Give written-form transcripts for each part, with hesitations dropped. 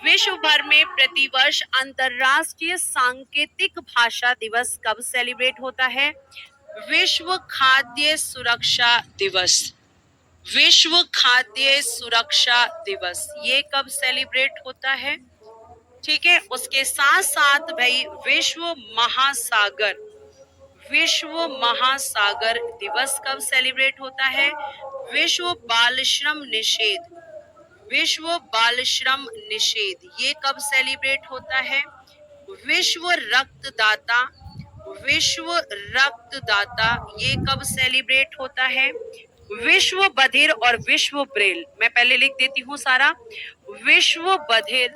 विश्व भर में प्रतिवर्ष अंतर्राष्ट्रीय सांकेतिक भाषा दिवस कब सेलिब्रेट होता है? विश्व खाद्य सुरक्षा दिवस। विश्व खाद्य सुरक्षा दिवस ये कब सेलिब्रेट होता है? ठीक है, उसके साथ साथ भाई विश्व महासागर दिवस कब सेलिब्रेट होता है? विश्व बाल श्रम निषेध विश्व बाल श्रम निषेध ये कब सेलिब्रेट होता है? विश्व रक्तदाता ये कब सेलिब्रेट होता है? विश्व बधिर और विश्व ब्रेल, मैं पहले लिख देती हूँ सारा, विश्व बधिर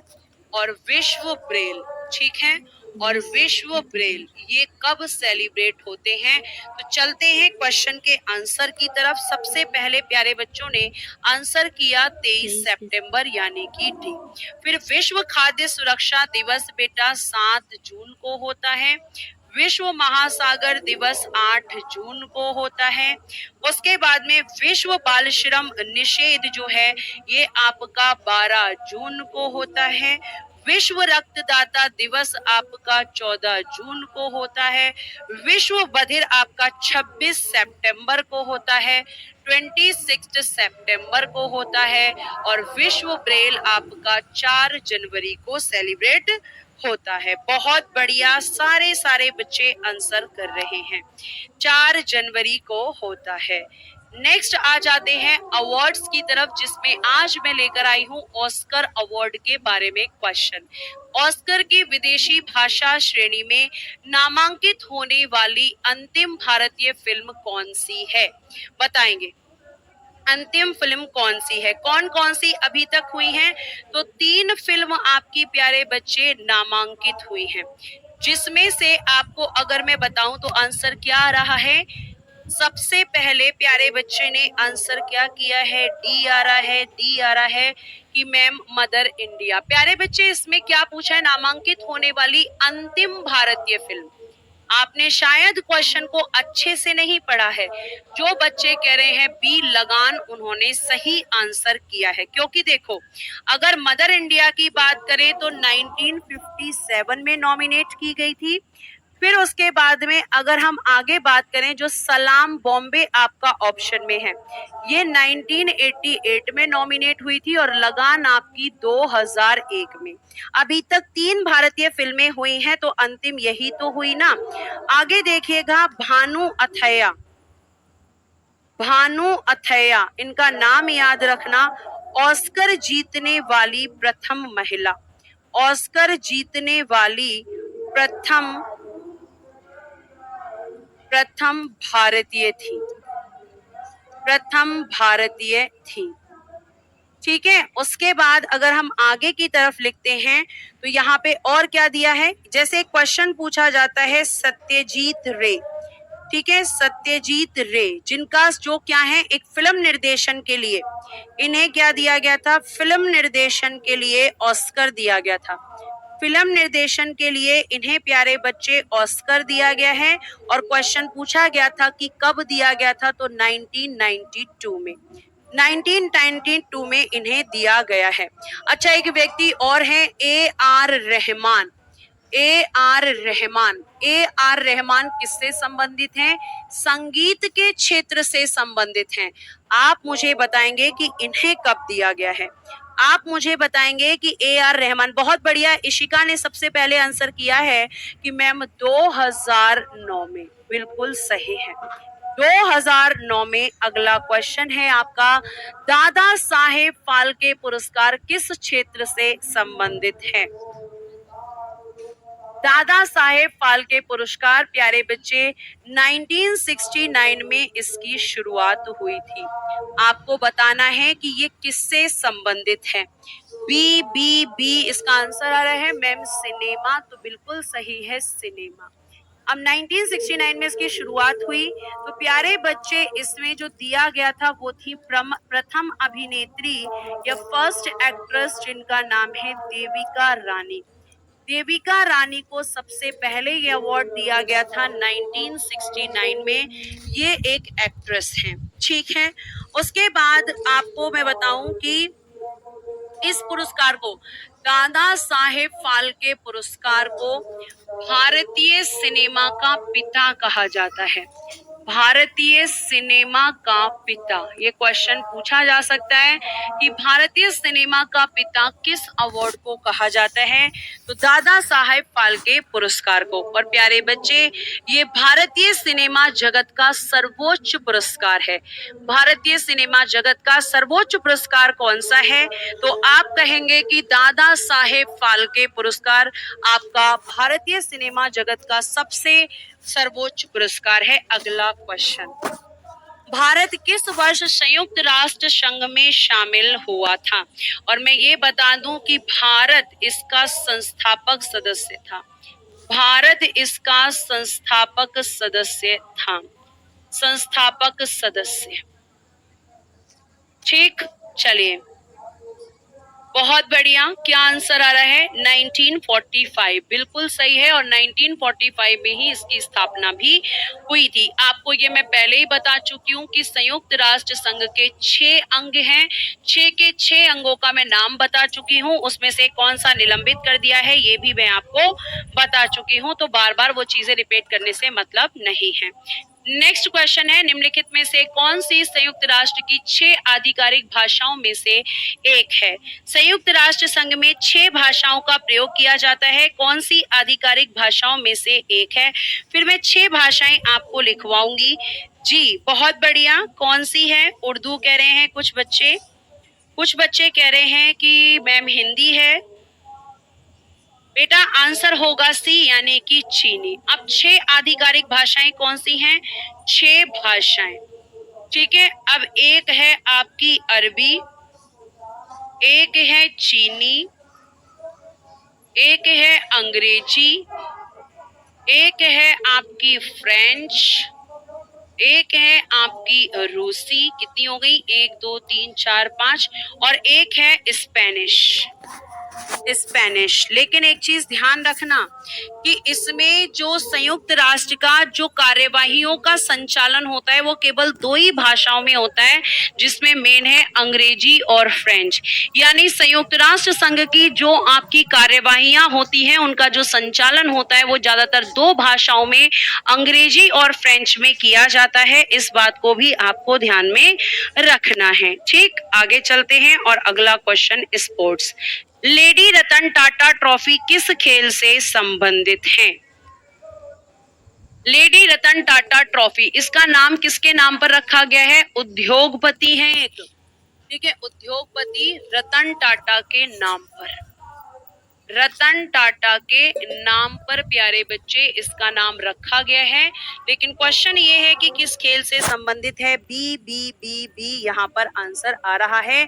और विश्व ब्रेल, ठीक है, और विश्व ब्रेल ये कब सेलिब्रेट होते हैं? तो चलते हैं क्वेश्चन के आंसर की तरफ। सबसे पहले प्यारे बच्चों ने आंसर किया 23 सितंबर यानी कि डी। फिर विश्व खाद्य सुरक्षा दिवस बेटा 7 जून को होता है। विश्व महासागर दिवस 8 जून को होता है। उसके बाद में विश्व बाल श्रम निषेध जो है ये आपका 12 जून को होता है। विश्व रक्तदाता दिवस आपका 14 जून को होता है। विश्व बधिर आपका 26 सितंबर को होता है, 26 सितंबर को होता है। और विश्व ब्रेल आपका 4 जनवरी को सेलिब्रेट होता है। बहुत बढ़िया, सारे बच्चे आंसर कर रहे हैं, 4 जनवरी को होता है। नेक्स्ट आ जाते हैं अवार्ड्स की तरफ, जिसमें आज मैं लेकर आई हूँ ऑस्कर अवार्ड के बारे में क्वेश्चन। ऑस्कर की विदेशी भाषा श्रेणी में नामांकित होने वाली अंतिम भारतीय फिल्म कौन सी है? बताएंगे अंतिम फिल्म कौन सी है? कौन कौन सी अभी तक हुई हैं? तो 3 फिल्म आपकी प्यारे बच्चे नामांकित हुई हैं, जिसमें से आपको अगर मैं बताऊं तो आंसर क्या आ रहा है? सबसे पहले प्यारे बच्चे ने आंसर क्या किया है? डी आ रहा है, डी आ रहा है कि मैम मदर इंडिया। प्यारे बच्चे इसमें क्या पूछा है? नामांकित होने वाली अंतिम भारतीय फिल्म। आपने शायद क्वेश्चन को अच्छे से नहीं पढ़ा है। जो बच्चे कह रहे हैं बी लगान, उन्होंने सही आंसर किया है, क्योंकि देखो अगर मदर इंडिया की बात करें तो 1957 में नॉमिनेट की गई थी। फिर उसके बाद में अगर हम आगे बात करें, जो सलाम बॉम्बे आपका ऑप्शन में है, ये 1988 में नॉमिनेट हुई थी और लगान आपकी 2001 में। अभी तक 3 भारतीय फिल्में हुई हैं, तो अंतिम यही तो हुई ना। आगे देखिएगा, भानु अथैया इनका नाम याद रखना। ऑस्कर जीतने वाली प्रथम महिला, ऑस्कर जीतने वाली प्रथम भारतीय थी। ठीक है, उसके बाद अगर हम आगे की तरफ लिखते हैं तो यहाँ पे और क्या दिया है? जैसे क्वेश्चन पूछा जाता है सत्यजीत रे, ठीक है, सत्यजीत रे जिनका जो क्या है एक फिल्म निर्देशन के लिए इन्हें क्या दिया गया था? फिल्म निर्देशन के लिए ऑस्कर दिया गया था। फिल्म निर्देशन के लिए इन्हें प्यारे बच्चे ऑस्कर दिया गया है। और क्वेश्चन पूछा गया था कि कब दिया गया था? तो 1992 में इन्हें दिया गया है। अच्छा, एक व्यक्ति और है A R Rahman. A R Rahman किससे संबंधित हैं? संगीत के क्षेत्र से संबंधित हैं। आप मुझे बताएंगे कि इन्हें कब दिया गया है? आप मुझे बताएंगे कि ए आर रहमान। बहुत बढ़िया, इशिका ने सबसे पहले आंसर किया है कि मैम 2009 में, बिल्कुल सही है, 2009 में। अगला क्वेश्चन है आपका, दादा साहेब फाल्के पुरस्कार किस क्षेत्र से संबंधित है? दादा साहेब फाल्के पुरस्कार प्यारे बच्चे 1969 में इसकी शुरुआत हुई थी। आपको बताना है कि ये किससे संबंधित है। बी बी बी इसका आंसर आ रहा है मैम सिनेमा, तो बिल्कुल सही है सिनेमा। अब 1969 में इसकी शुरुआत हुई, तो प्यारे बच्चे इसमें जो दिया गया था वो थी प्रथम अभिनेत्री या फर्स्ट एक्ट्रेस, जिनका नाम है देविका रानी। देविका रानी को सबसे पहले ये अवार्ड दिया गया था 1969 में। ये एक एक्ट्रेस हैं, ठीक है। उसके बाद आपको मैं बताऊं कि इस पुरस्कार को दादा साहेब फाल्के पुरस्कार को भारतीय सिनेमा का पिता कहा जाता है। भारतीय सिनेमा का पिता, ये क्वेश्चन पूछा जा सकता है कि भारतीय सिनेमा का पिता किस अवार्ड को कहा जाता है, तो दादा साहेब फाल्के पुरस्कार को। और प्यारे बच्चे, ये भारतीय सिनेमा जगत का सर्वोच्च पुरस्कार है। भारतीय सिनेमा जगत का सर्वोच्च पुरस्कार कौन सा है, तो आप कहेंगे कि दादा साहेब फाल्के पुरस्कार आपका भारतीय सिनेमा जगत का सबसे सर्वोच्च पुरस्कार है। अगला क्वेश्चन, भारत किस वर्ष संयुक्त राष्ट्र संघ में शामिल हुआ था? और मैं ये बता दूं कि भारत इसका संस्थापक सदस्य था। भारत इसका संस्थापक सदस्य था। संस्थापक सदस्य, ठीक। चलिए, बहुत बढ़िया। क्या आंसर आ रहा है? 1945 बिल्कुल सही है। और 1945 में ही इसकी स्थापना भी हुई थी। आपको ये मैं पहले ही बता चुकी हूँ कि संयुक्त राष्ट्र संघ के 6 अंग हैं। 6 के 6 अंगों का मैं नाम बता चुकी हूँ। उसमें से कौन सा निलंबित कर दिया है ये भी मैं आपको बता चुकी हूँ। तो बार बार वो चीजें रिपीट करने से मतलब नहीं है। नेक्स्ट क्वेश्चन है, निम्नलिखित में से कौन सी संयुक्त राष्ट्र की 6 आधिकारिक भाषाओं में से एक है? संयुक्त राष्ट्र संघ में 6 भाषाओं का प्रयोग किया जाता है। कौन सी आधिकारिक भाषाओं में से एक है? फिर मैं 6 भाषाएं आपको लिखवाऊंगी। जी, बहुत बढ़िया। कौन सी है? उर्दू कह रहे हैं कुछ बच्चे। कुछ बच्चे कह रहे हैं कि मैम हिंदी है। बेटा आंसर होगा सी, यानी कि चीनी। अब 6 आधिकारिक भाषाएं कौन सी हैं? 6 भाषाएं, ठीक है। अब एक है आपकी अरबी, एक है चीनी, एक है अंग्रेजी, एक है आपकी फ्रेंच, एक है आपकी रूसी। कितनी हो गई? 1 2 3 4 5। और एक है स्पेनिश। स्पेनिश। लेकिन एक चीज ध्यान रखना कि इसमें जो संयुक्त राष्ट्र का जो कार्यवाहियों का संचालन होता है वो केवल 2 ही भाषाओं में होता है, जिसमें मेन है अंग्रेजी और फ्रेंच। यानी संयुक्त राष्ट्र संघ की जो आपकी कार्यवाहियां होती हैं उनका जो संचालन होता है वो ज्यादातर 2 भाषाओं में, अंग्रेजी और फ्रेंच में किया जाता है। इस बात को भी आपको ध्यान में रखना है, ठीक। आगे चलते हैं और अगला question, sports. Lady Ratan Tata trophy किस खेल से संबंधित है? लेडी रतन टाटा ट्रॉफी, इसका नाम किसके नाम पर रखा गया है? उद्योगपति हैं एक, ठीक है, उद्योगपति रतन टाटा के नाम पर। रतन टाटा के नाम पर प्यारे बच्चे इसका नाम रखा गया है। लेकिन क्वेश्चन ये है कि किस खेल से संबंधित है? बी बी बी बी यहाँ पर आंसर आ रहा है।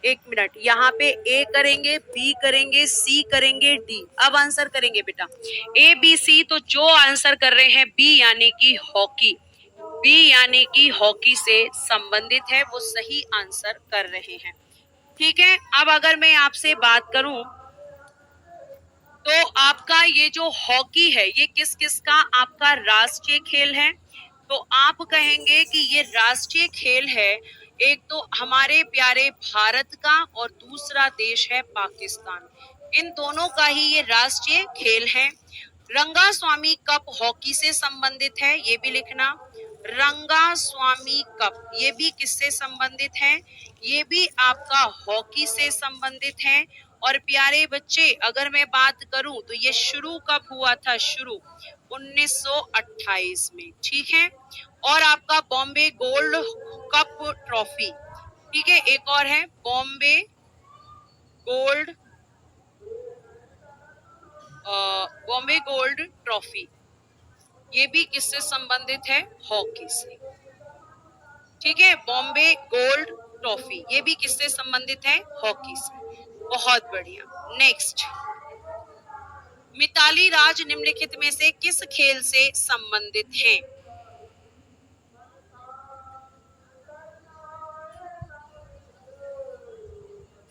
1 मिनट, यहाँ पे ए करेंगे, बी करेंगे, सी करेंगे, डी। अब आंसर करेंगे बेटा ए बी सी। तो जो आंसर कर रहे हैं बी यानी कि हॉकी, बी यानी कि हॉकी से संबंधित है, वो सही आंसर कर रहे हैं, ठीक है। अब अगर मैं आपसे बात करूं तो आपका ये जो हॉकी है ये किस किस का आपका राष्ट्रीय खेल है? तो आप कहेंगे कि ये राष्ट्रीय खेल है। एक तो हमारे प्यारे भारत का और दूसरा देश है पाकिस्तान। इन दोनों का ही ये राष्ट्रीय खेल है। रंगा स्वामी कप हॉकी से संबंधित है, ये भी लिखना। रंगा स्वामी कप ये भी किससे संबंधित है? ये भी आपका हॉकी से संबंधित है। और प्यारे बच्चे अगर मैं बात करूं तो ये शुरू कब हुआ था? शुरू 1928 में, ठीक है। और आपका बॉम्बे गोल्ड कप ट्रॉफी, ठीक है। एक और है Bombay gold, Bombay gold trophy, ये भी किससे संबंधित है? हॉकी से, ठीक है। बॉम्बे गोल्ड ट्रॉफी ये भी किससे संबंधित है? हॉकी से। बहुत बढ़िया। नेक्स्ट, मिताली राज निम्नलिखित में से किस खेल से संबंधित हैं?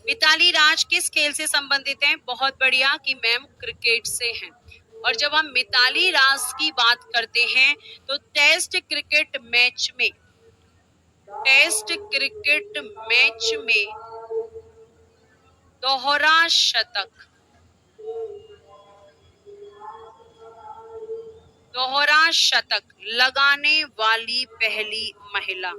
मिताली राज किस खेल से संबंधित हैं? बहुत बढ़िया कि मैम क्रिकेट से हैं। और जब हम मिताली राज की बात करते हैं तो टेस्ट क्रिकेट मैच में, टेस्ट क्रिकेट मैच में दोहरा शतक, दोहरा शतक लगाने वाली पहली महिला।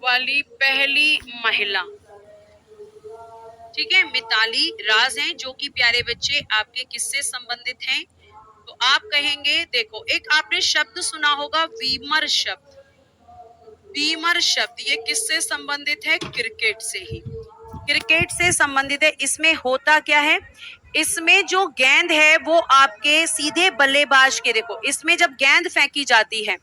वाली पहली महिला, ठीक है, मिताली राज हैं, जो कि प्यारे बच्चे आपके किससे संबंधित हैं? तो आप कहेंगे, देखो एक आपने शब्द सुना होगा वीमर शब्द। वीमर शब्द ये किससे संबंधित है? क्रिकेट से ही, क्रिकेट से संबंधित है। इसमें होता क्या है, इसमें जो गेंद है वो आपके सीधे बल्लेबाज के, देखो इसमें जब गेंद फेंकी जाती है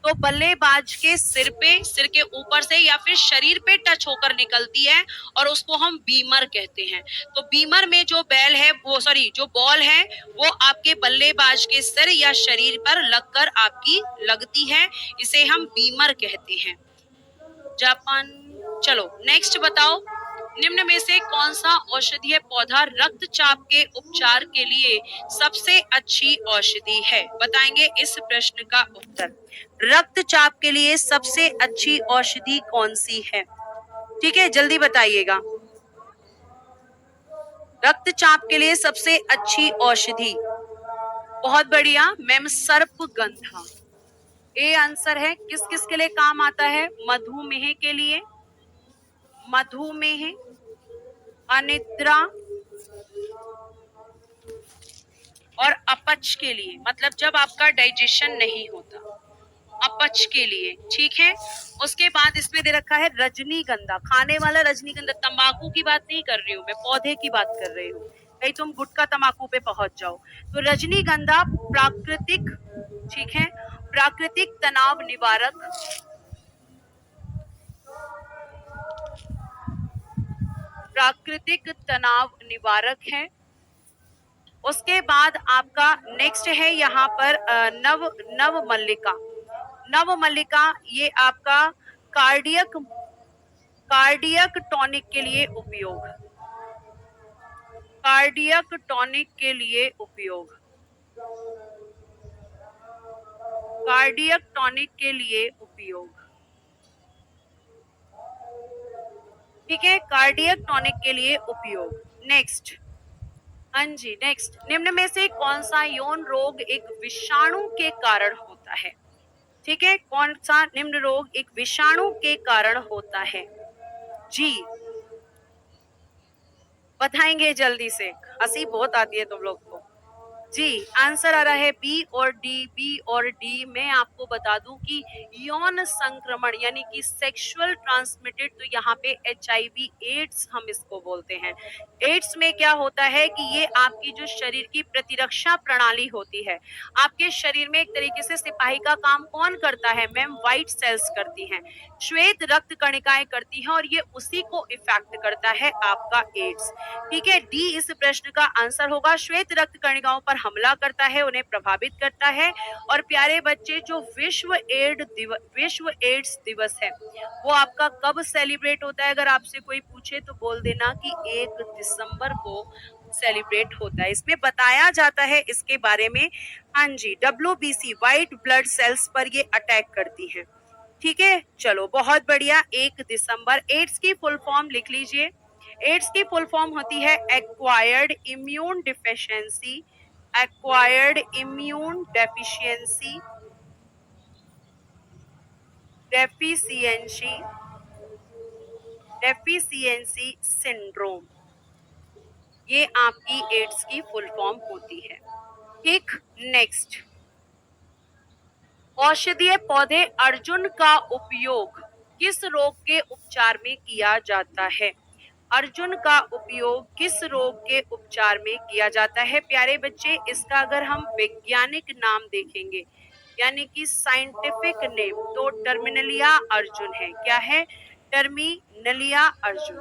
तो बल्लेबाज के सिर पे, सिर के ऊपर से या फिर शरीर पे टच होकर निकलती है और उसको हम बीमर कहते हैं। तो बीमर में जो बैल है वो, सॉरी जो बॉल है वो आपके बल्लेबाज के सिर या शरीर पर लगकर आपकी लगती है, इसे हम बीमर कहते हैं। जापान। चलो नेक्स्ट बताओ, निम्न में से कौन सा औषधीय पौधा रक्तचाप के उपचार के लिए सबसे अच्छी औषधि है? बताएंगे इस प्रश्न का उत्तर। रक्तचाप के लिए सबसे अच्छी औषधि कौन सी है? ठीक है, जल्दी बताइएगा। रक्तचाप के लिए सबसे अच्छी औषधि, बहुत बढ़िया मैम, सर्पगंधा। ए आंसर है। किस किस के लिए काम आता है? मधुमेह के लिए, मधुमेह, अनिद्रा और अपच के लिए, मतलब जब आपका डाइजेशन नहीं होता, अपच के लिए, ठीक है। उसके बाद इसमें दे रखा है रजनीगंधा, खाने वाला रजनीगंधा, तंबाकू की बात नहीं कर रही हूँ मैं, पौधे की बात कर रही हूँ, कहीं तुम गुटखा तंबाकू पे पहुंच जाओ। तो रजनीगंधा प्राकृतिक, ठीक है, प्राकृतिक तनाव निवारक, प्राकृतिक तनाव निवारक है। उसके बाद आपका नेक्स्ट है यहाँ पर नव मल्लिका। नव मल्लिका ये आपका कार्डियक, कार्डियक टॉनिक के लिए उपयोग, कार्डियक टॉनिक के लिए उपयोग, कार्डियक टॉनिक के लिए उपयोग, ठीक है, कार्डियक टॉनिक के लिए उपयोग। नेक्स्ट, हाँ जी नेक्स्ट, निम्न में से कौन सा यौन रोग एक विषाणु के कारण होता है? ठीक है, कौन सा निम्न रोग एक विषाणु के कारण होता है? जी बताएंगे जल्दी से, हंसी बहुत आती है तुम लोग को। जी आंसर आ रहा है बी और डी, बी और डी। मैं आपको बता दूं कि यौन संक्रमण यानी कि सेक्सुअल ट्रांसमिटेड, तो यहाँ पे HIV एड्स हम इसको बोलते हैं। एड्स में क्या होता है कि ये आपकी जो शरीर की प्रतिरक्षा प्रणाली होती है, आपके शरीर में एक तरीके से सिपाही का काम कौन करता है मैम? व्हाइट सेल्स करती हैं, श्वेत रक्त कणिकाएं करती हैं, और ये उसी को इफेक्ट करता है आपका एड्स। ठीक है, डी इस प्रश्न का आंसर होगा। श्वेत रक्त कणिकाओं पर हमला करता है, उन्हें प्रभावित करता है। और प्यारे बच्चे, जो विश्व एड्स दिवस है वो आपका कब सेलिब्रेट होता है? अगर आपसे कोई पूछे तो बोल देना कि 1 दिसंबर को सेलिब्रेट होता है। इसमें बताया जाता है इसके बारे में, हाँ जी, WBC व्हाइट ब्लड सेल्स पर ये अटैक करती है। ठीक है, चलो बहुत बढ़िया। 1 दिसंबर, एड्स की फुल फॉर्म लिख लीजिए। एड्स की फुल फॉर्म होती है acquired immune deficiency, acquired immune deficiency, deficiency, deficiency syndrome, ये आपकी एड्स की फुल फॉर्म होती है। ठीक, नेक्स्ट, औषधीय पौधे अर्जुन का उपयोग किस रोग के उपचार में किया जाता है? अर्जुन का उपयोग किस रोग के उपचार में किया जाता है? प्यारे बच्चे, इसका अगर हम वैज्ञानिक नाम देखेंगे यानी कि साइंटिफिक नेम, तो टर्मिनलिया अर्जुन है। क्या है? टर्मिनलिया अर्जुन,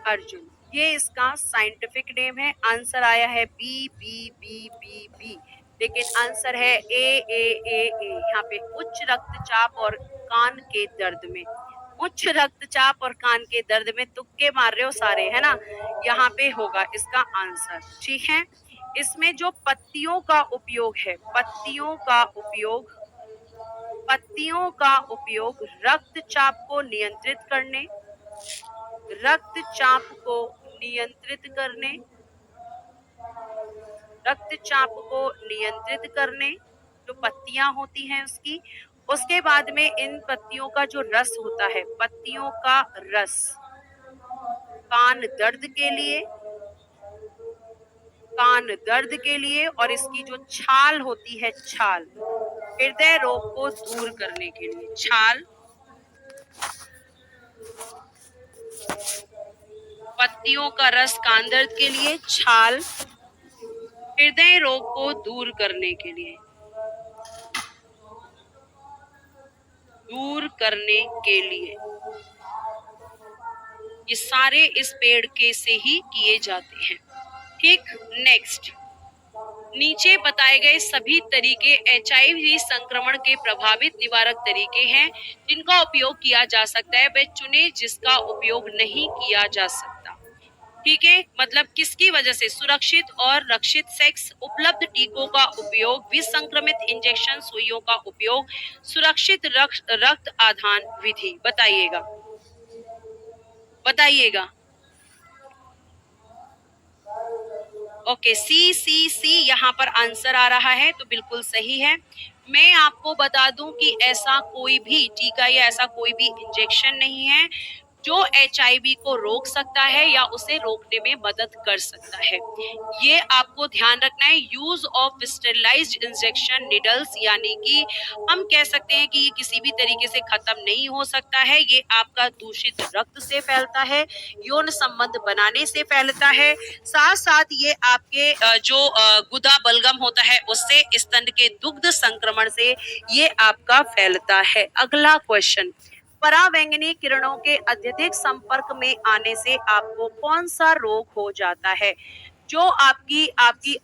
अर्जुन, ये इसका साइंटिफिक नेम है। आंसर आया है B B B B B, लेकिन आंसर है ए। यहाँ पे उच्च रक्तचाप और कान के दर्द में, उच्च रक्तचाप और कान के दर्द में तुक्के मार रहे हो सारे, है ना? यहाँ पे होगा इसका आंसर। ठीक है, इसमें जो पत्तियों का उपयोग है, पत्तियों का उपयोग, पत्तियों का उपयोग रक्तचाप को नियंत्रित करने, रक्तचाप को नियंत्रित करने, रक्तचाप को नियंत्रित करने, जो पत्तियां होती हैं उसकी। उसके बाद में इन पत्तियों का जो रस होता है, पत्तियों का रस कान दर्द के लिए, कान दर्द के लिए, और इसकी जो छाल होती है, छाल हृदय रोग को दूर करने के लिए। छाल, पत्तियों का रस कान दर्द के लिए, छाल हृदय रोग को दूर करने के लिए, दूर करने के लिए। ये सारे इस पेड़ के से ही किए जाते हैं। ठीक, नेक्स्ट, नीचे बताए गए सभी तरीके HIV संक्रमण के प्रभावित निवारक तरीके हैं जिनका उपयोग किया जा सकता है, वह चुने जिसका उपयोग नहीं किया जा सकता। ठीक है, मतलब किसकी वजह से? सुरक्षित और रक्षित सेक्स, उपलब्ध टीकों का उपयोग, विसंक्रमित इंजेक्शन सुइयों का उपयोग, सुरक्षित रक्त आधान विधि। बताइएगा, बताइएगा। ओके, सी यहाँ पर आंसर आ रहा है, तो बिल्कुल सही है। मैं आपको बता दूं कि ऐसा कोई भी टीका या ऐसा कोई भी इंजेक्शन नहीं है जो HIV को रोक सकता है या उसे रोकने में मदद कर सकता है। ये आपको ध्यान रखना है। Use of sterilised injection needles, यानी कि हम कह सकते हैं कि ये किसी भी तरीके से खत्म नहीं हो सकता है। ये आपका दूषित रक्त से फैलता है, यौन संबंध बनाने से फैलता है, साथ साथ ये आपके जो गुदा बलगम होता है उससे, स्तन के दुग्ध संक्रमण से ये आपका फैलता है। अगला क्वेश्चन, पराबैंगनी किरणों के अत्यधिक संपर्क में आने से आपको कौन सा रोग हो जाता है? जो आपकी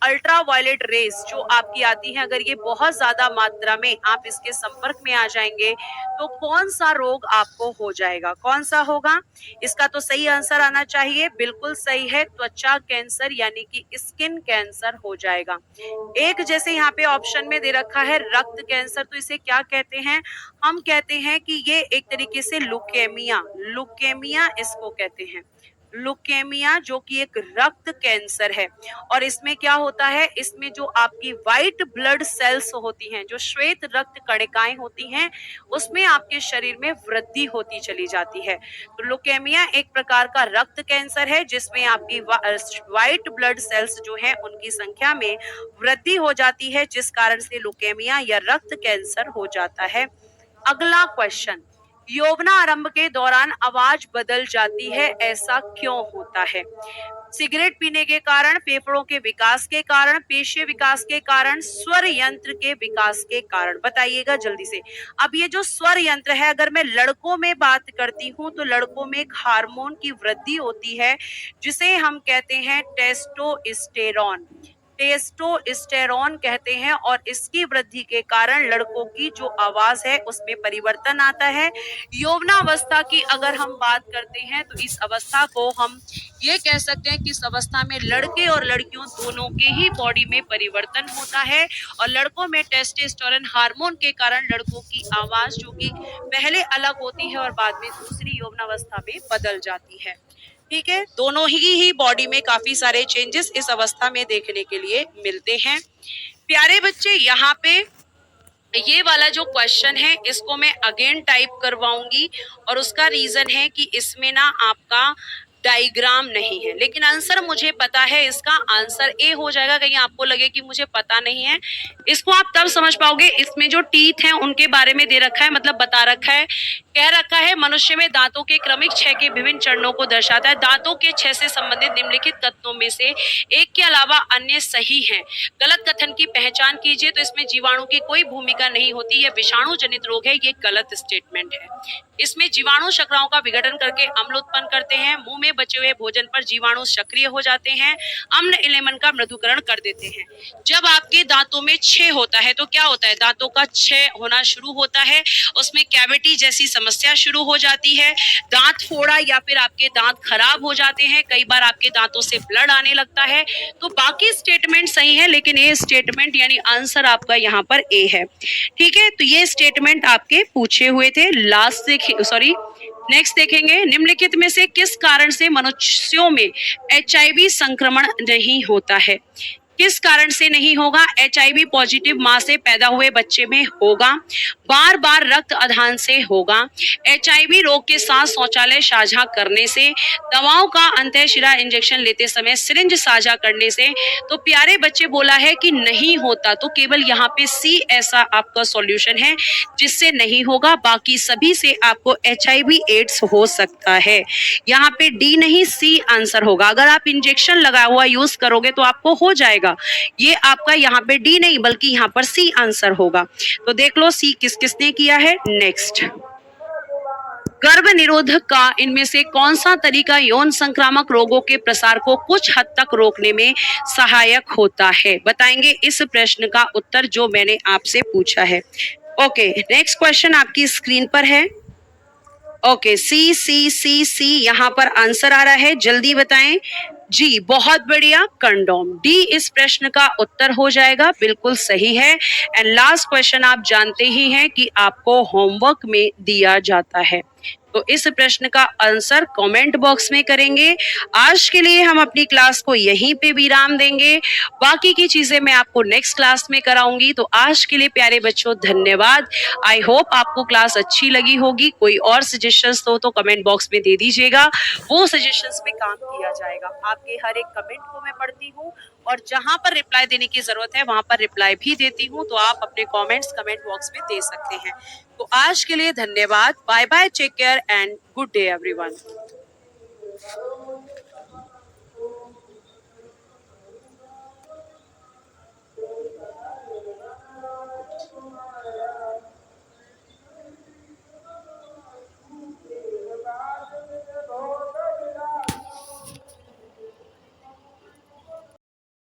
अल्ट्रावायलेट रेस जो आपकी आती है, अगर ये बहुत ज्यादा मात्रा में आप इसके संपर्क में आ जाएंगे तो कौन सा रोग आपको हो जाएगा? कौन सा होगा? इसका तो सही आंसर आना चाहिए। बिल्कुल सही है, त्वचा कैंसर यानी कि स्किन कैंसर हो जाएगा। एक जैसे यहाँ पे ऑप्शन में दे रखा है रक्त कैंसर, तो इसे क्या कहते हैं? हम कहते हैं कि ये एक तरीके से लुकेमिया, लुकेमिया इसको कहते हैं, लुकेमिया, जो कि एक रक्त कैंसर है। और इसमें क्या होता है? इसमें जो आपकी व्हाइट ब्लड सेल्स होती हैं, जो श्वेत रक्त कणिकाएं होती हैं, उसमें आपके शरीर में वृद्धि होती चली जाती है। तो लुकेमिया एक प्रकार का रक्त कैंसर है जिसमें आपकी व्हाइट ब्लड सेल्स जो है उनकी संख्या में वृद्धि हो जाती है, जिस कारण से लुकेमिया या रक्त कैंसर हो जाता है। अगला क्वेश्चन, यौवनारंभ के दौरान आवाज बदल जाती है, ऐसा क्यों होता है? सिगरेट पीने के कारण, फेफड़ों के विकास के कारण, पेशीय विकास के कारण, स्वर यंत्र के विकास के कारण। बताइएगा जल्दी से। अब ये जो स्वर यंत्र है, अगर मैं लड़कों में बात करती हूँ तो लड़कों में एक हार्मोन की वृद्धि होती है जिसे हम कहते हैं टेस्टोस्टेरोन, टेस्टोस्टेरोन कहते हैं, और इसकी वृद्धि के कारण लड़कों की जो आवाज है उसमें परिवर्तन आता है। यौवनावस्था की अगर हम बात करते हैं तो इस अवस्था को हम ये कह सकते हैं कि इस अवस्था में लड़के और लड़कियों दोनों के ही बॉडी में परिवर्तन होता है, और लड़कों में टेस्टोस्टेरोन हार्मोन के कारण लड़कों की आवाज जो कि पहले अलग होती है और बाद में दूसरी यौवनावस्था में बदल जाती है। ठीक है, दोनों ही बॉडी में काफी सारे चेंजेस इस अवस्था में देखने के लिए मिलते हैं। प्यारे बच्चे, यहाँ पे ये वाला जो क्वेश्चन है इसको मैं अगेन टाइप करवाऊंगी, और उसका रीजन है कि इसमें ना आपका डायग्राम नहीं है, लेकिन आंसर मुझे पता है। इसका आंसर ए हो जाएगा। कहीं आपको लगे कि मुझे पता नहीं है, इसको आप तब समझ पाओगे। इसमें जो टीथ हैं उनके बारे में दे रखा है, मतलब बता रखा है, कह रखा है मनुष्य में दांतों के क्रमिक क्षय के विभिन्न चरणों को दर्शाता है। दांतों के क्षय से संबंधित निम्नलिखित तत्वों में से एक के अलावा अन्य सही हैं। गलत कथन की पहचान कीजिए। तो इसमें जीवाणु की कोई भूमिका नहीं होती, यह विषाणु जनित रोग है, ये गलत स्टेटमेंट है। इसमें जीवाणु शर्कराओं का विघटन करके अम्ल उत्पन्न करते हैं, मुंह में बचे हुए भोजन पर जीवाणु सक्रिय हो जाते हैं, अम्ल एलिमन का मृदुकरण कर देते हैं। जब आपके दांतों में क्षय होता है तो क्या होता है, दांतों का क्षय होना शुरू होता है, उसमें कैविटी जैसी समस्या शुरू हो जाती है, दांत फोड़ा या फिर आपके दांत खराब हो जाते हैं, कई बार आपके दांतों से ब्लड आने लगता है। तो बाकी स्टेटमेंट सही है, लेकिन ये स्टेटमेंट यानी आंसर आपका यहाँ पर ए है। ठीक है, तो ये स्टेटमेंट आपके पूछे हुए थे। लास्ट नेक्स्ट देखेंगे, निम्नलिखित में से किस कारण से मनुष्यों में HIV संक्रमण नहीं होता है। किस कारण से नहीं होगा, HIV पॉजिटिव मां से पैदा हुए बच्चे में होगा, बार बार रक्त आधान से होगा, HIV रोग के साथ शौचालय साझा करने से, दवाओं का अंतःशिरा इंजेक्शन लेते समय सिरिंज साझा करने से। तो प्यारे बच्चे बोला है कि नहीं होता, तो केवल यहाँ पे सी ऐसा आपका सॉल्यूशन है जिससे नहीं होगा, बाकी सभी से आपको HIV एड्स हो सकता है। यहाँ पे डी नहीं सी आंसर होगा। अगर आप इंजेक्शन लगा हुआ यूज करोगे तो आपको हो जाएगा, ये आपका यहाँ पे डी नहीं बल्कि यहाँ पर सी आंसर होगा। तो देख लो सी किस किसने किया है। नेक्स्ट, गर्भ निरोधक का इनमें से कौन सा तरीका यौन संक्रामक रोगों के प्रसार को कुछ हद तक रोकने में सहायक होता है। बताएंगे इस प्रश्न का उत्तर जो मैंने आपसे पूछा है। ओके, नेक्स्ट क्वेश्चन आपकी स्क्रीन पर है। ओके, सी सी सी सी यहाँ पर आंसर आ रहा है, जल्दी बताएं। जी, बहुत बढ़िया, कंडोम। डी इस प्रश्न का उत्तर हो जाएगा, बिल्कुल सही है। एंड लास्ट क्वेश्चन आप जानते ही हैं कि आपको होमवर्क में दिया जाता है, तो इस प्रश्न का आंसर कमेंट बॉक्स में करेंगे। आज के लिए हम अपनी क्लास को यहीं पे विराम देंगे, बाकी की चीजें मैं आपको नेक्स्ट क्लास में कराऊंगी। तो आज के लिए प्यारे बच्चों धन्यवाद। आई होप आपको क्लास अच्छी लगी होगी। कोई और सजेशंस हो तो कमेंट बॉक्स में दे दीजिएगा, वो सजेशंस पे काम किया जाएगा। आपके हर एक कमेंट को मैं पढ़ती हूँ और जहां पर रिप्लाई देने की जरूरत है वहां पर रिप्लाई भी देती हूँ, तो आप अपने कमेंट्स कमेंट बॉक्स में दे सकते हैं। तो आज के लिए धन्यवाद, bye bye, take care and good day everyone.